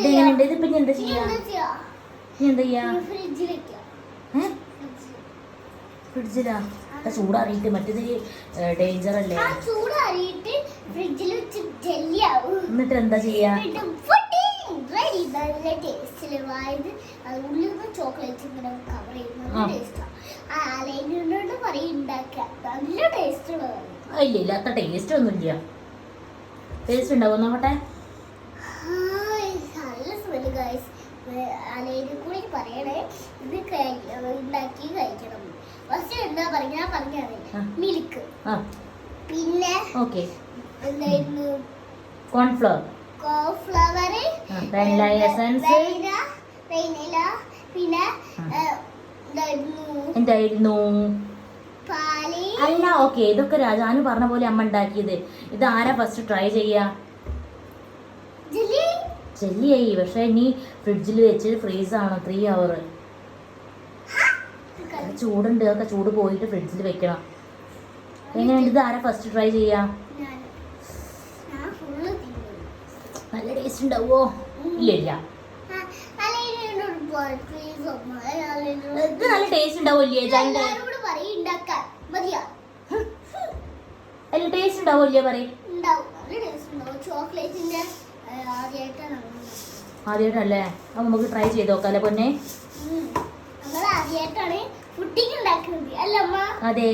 ഇതെങ്ങനെയുണ്ട്? ഇതിപ്പോ ഇനി എന്താ ചെയ്യാ? എന്താ ചെയ്യാ? ഫ്രിഡ്ജിലാ? ചൂടാറിയിട്ട് മറ്റേത് ഡേഞ്ചർ അല്ലേ? എന്നിട്ട് എന്താ ചെയ്യാ? ഇല്ല അത്ര ടേസ്റ്റ് ഒന്നും ഇല്ല. ടേസ്റ്റ് ഉണ്ടാവും നോക്കട്ടെ. പറയണേ ഇത് ഉണ്ടാക്കി കഴിക്കണം. ഫസ്റ്റ് എന്താ പറഞ്ഞത് മിൽക്ക്, പിന്നെ എന്തായിരുന്നു കോൺഫ്ലവർ, വാനില എസൻസ്, പിന്നെ എന്തായിരുന്നു പാല്. അല്ല ഓക്കെ, ഇതൊക്കെ രാജാനു പറഞ്ഞ പോലെ അമ്മ ഉണ്ടാക്കിയത്. ഇത് ആരാ ഫസ്റ്റ് ട്രൈ ചെയ്യാ? ജെല്ലിയായി. പക്ഷെ ഇനി ഫ്രിഡ്ജിൽ വെച്ച് ഫ്രീസ് ആവണം 3 hour. ചൂടുണ്ട്, അതൊക്കെ ചൂട് പോയിട്ട് ഫ്രിഡ്ജിൽ വെക്കണം. എങ്ങനെയുണ്ട്? ഇത് ആരാ ഫസ്റ്റ് ട്രൈ ചെയ്യാ? നല്ല ടേസ്റ്റ് ഉണ്ടാവോ? ഇല്ല ഇല്ല, ഇത് നല്ല ടേസ്റ്റ് ഉണ്ടാവില്ലേ? അല്ല ടേസ്റ്റ് ഉണ്ടാവില്ലേ? പറയും ആദ്യമായിട്ടല്ലേ? അപ്പൊ നമുക്ക് ട്രൈ ചെയ്ത് നോക്കാല്ലേ പൊന്നെ? ആദ്യമായിട്ടാണ് പുഡിംഗ് ഉണ്ടാക്കുന്നത് അല്ലേ അമ്മ? അതെ.